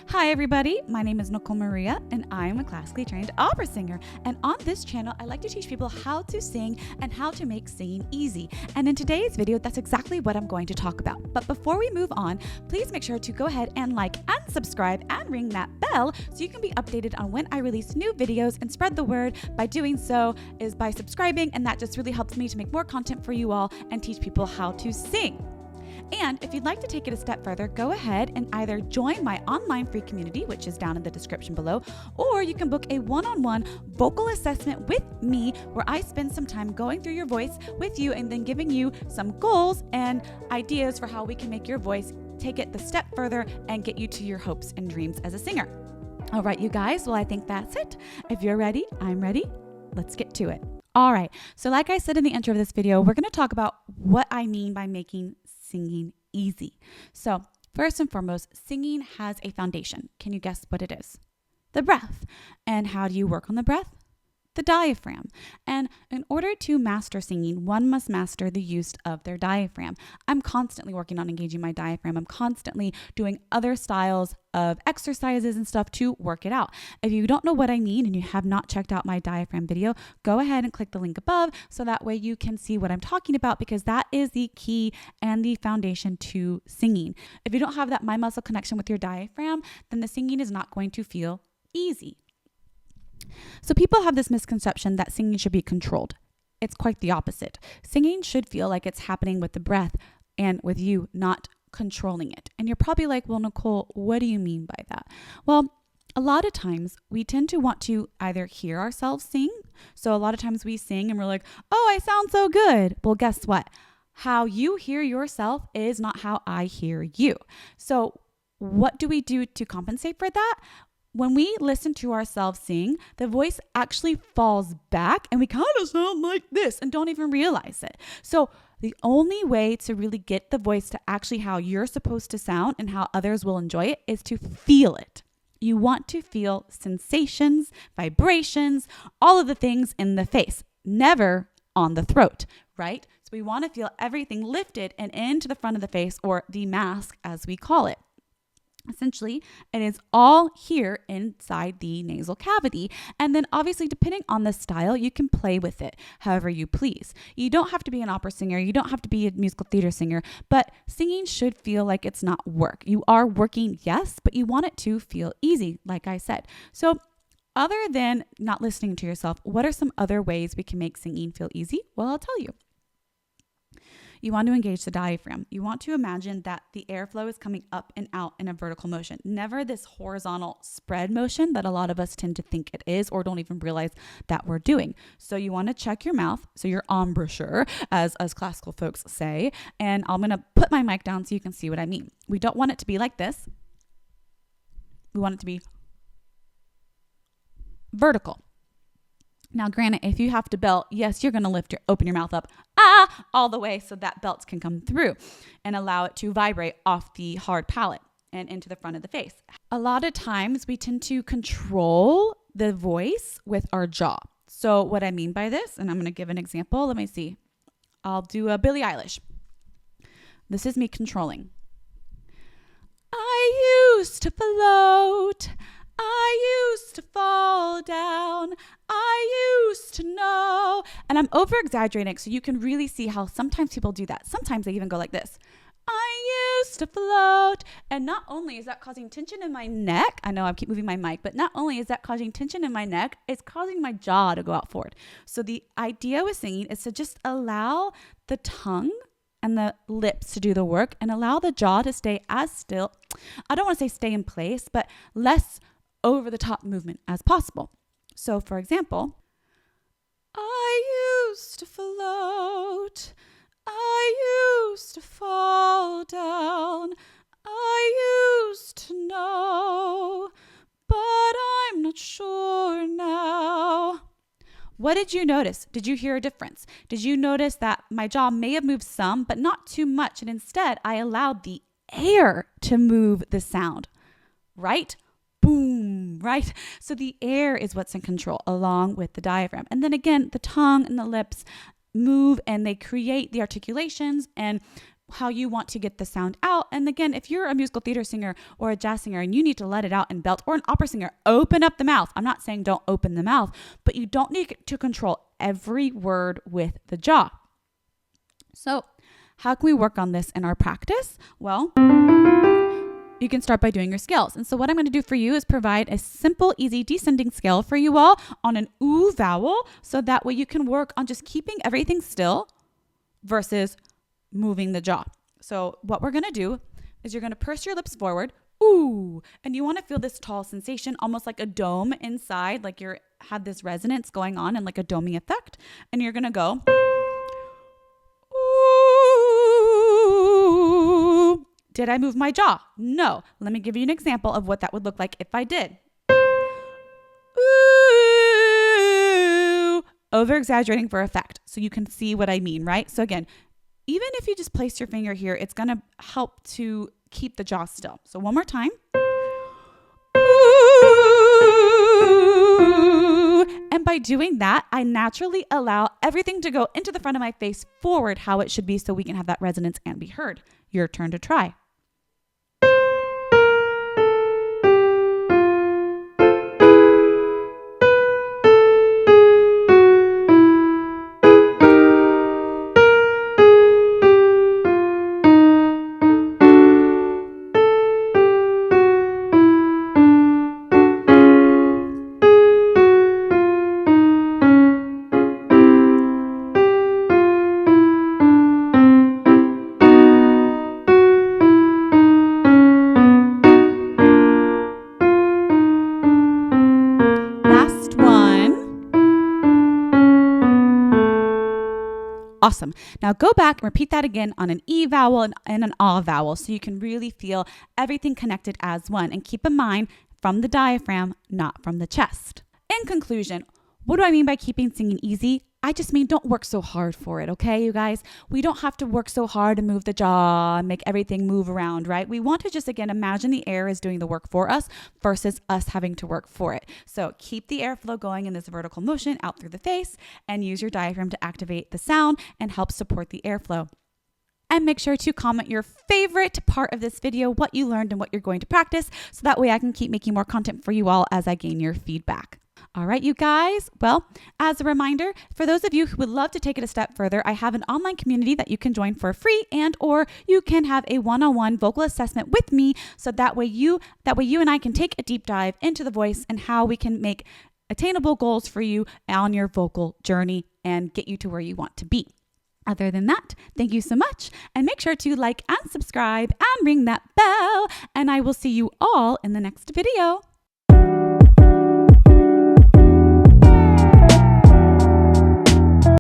Hi everybody, my name is Nicole Maria and I am a classically trained opera singer, and on this channel I like to teach people how to sing and how to make singing easy. And in today's video that's exactly what I'm going to talk about. But before we move on, please make sure to go ahead and like and subscribe and ring that bell so you can be updated on when I release new videos, and spread the word by doing so is by subscribing, and that just really helps me to make more content for you all and teach people how to sing. And if you'd like to take it a step further, go ahead and either join my online free community, which is down in the description below, or you can book a one-on-one vocal assessment with me where I spend some time going through your voice with you and then giving you some goals and ideas for how we can make your voice take it the step further and get you to your hopes and dreams as a singer. All right, you guys, well, I think that's it. If you're ready, I'm ready. Let's get to it. All right, so like I said in the intro of this video, we're going to talk about what I mean by making singing easy. So first and foremost, singing has a foundation. Can you guess what it is? The breath. And how do you work on the breath? The diaphragm. And in order to master singing, one must master the use of their diaphragm. I'm constantly working on engaging my diaphragm. I'm constantly doing other styles of exercises and stuff to work it out. If you don't know what I mean and you have not checked out my diaphragm video, go ahead and click the link above so that way you can see what I'm talking about, because that is the key and the foundation to singing. If you don't have that mind muscle connection with your diaphragm, then the singing is not going to feel easy. So people have this misconception that singing should be controlled. It's quite the opposite. Singing should feel like it's happening with the breath and with you not controlling it. And you're probably like, well, Nicole, what do you mean by that? Well, a lot of times we tend to want to either hear ourselves sing. So a lot of times we sing and we're like, oh, I sound so good. Well, guess what? How you hear yourself is not how I hear you. So what do we do to compensate for that? When we listen to ourselves sing, the voice actually falls back and we kind of sound like this and don't even realize it. So the only way to really get the voice to actually how you're supposed to sound and how others will enjoy it is to feel it. You want to feel sensations, vibrations, all of the things in the face, never on the throat, right? So we want to feel everything lifted and into the front of the face, or the mask as we call it. Essentially, it is all here inside the nasal cavity. And then obviously, depending on the style, you can play with it however you please. You don't have to be an opera singer. You don't have to be a musical theater singer, but singing should feel like it's not work. You are working, yes, but you want it to feel easy, like I said. So other than not listening to yourself, what are some other ways we can make singing feel easy? Well, I'll tell you. You want to engage the diaphragm. You want to imagine that the airflow is coming up and out in a vertical motion, never this horizontal spread motion that a lot of us tend to think it is or don't even realize that we're doing. So you want to check your mouth, so your embouchure, as us classical folks say, and I'm going to put my mic down so you can see what I mean. We don't want it to be like this. We want it to be vertical. Now, granted, if you have to belt, yes, you're going to open your mouth up all the way so that belts can come through and allow it to vibrate off the hard palate and into the front of the face. A lot of times we tend to control the voice with our jaw. So what I mean by this, and I'm going to give an example. Let me see. I'll do a Billie Eilish. This is me controlling. I used to float. I used to fall down. I used to know. And I'm over exaggerating so you can really see how sometimes people do that. Sometimes they even go like this. I used to float. And not only is that causing tension in my neck, I know I keep moving my mic, but not only is that causing tension in my neck, it's causing my jaw to go out forward. So the idea with singing is to just allow the tongue and the lips to do the work and allow the jaw to stay as still. I don't want to say stay in place, but less over the top movement as possible. So for example, I used to float. I used to fall down. I used to know, but I'm not sure now. What did you notice? Did you hear a difference? Did you notice that my jaw may have moved some, but not too much, and instead I allowed the air to move the sound, right? Boom, right? So the air is what's in control along with the diaphragm. And then again, the tongue and the lips move and they create the articulations and how you want to get the sound out. And again, if you're a musical theater singer or a jazz singer and you need to let it out in belt, or an opera singer, open up the mouth. I'm not saying don't open the mouth, but you don't need to control every word with the jaw. So how can we work on this in our practice? Well, you can start by doing your scales. And so what I'm going to do for you is provide a simple, easy descending scale for you all on an ooh vowel. So that way you can work on just keeping everything still versus moving the jaw. So what we're going to do is you're going to purse your lips forward, ooh, and you want to feel this tall sensation, almost like a dome inside, like you're had this resonance going on and like a doming effect. And you're going to go, ooh. Did I move my jaw? No. Let me give you an example of what that would look like if I did. Ooh. Over exaggerating for effect. So you can see what I mean, right? So again, even if you just place your finger here, it's going to help to keep the jaw still. So one more time. Ooh. And by doing that, I naturally allow everything to go into the front of my face forward how it should be so we can have that resonance and be heard. Your turn to try. Awesome. Now go back and repeat that again on an E vowel and an ah vowel so you can really feel everything connected as one. And keep in mind, from the diaphragm, not from the chest. In conclusion, what do I mean by keeping singing easy? I just mean don't work so hard for it, okay, you guys? We don't have to work so hard to move the jaw and make everything move around, right? We want to just, again, imagine the air is doing the work for us versus us having to work for it. So keep the airflow going in this vertical motion out through the face and use your diaphragm to activate the sound and help support the airflow. And make sure to comment your favorite part of this video, what you learned and what you're going to practice, so that way I can keep making more content for you all as I gain your feedback. All right, you guys. Well, as a reminder, for those of you who would love to take it a step further, I have an online community that you can join for free, and or you can have a one-on-one vocal assessment with me. So that way you and I can take a deep dive into the voice and how we can make attainable goals for you on your vocal journey and get you to where you want to be. Other than that, thank you so much, and make sure to like and subscribe and ring that bell, and I will see you all in the next video.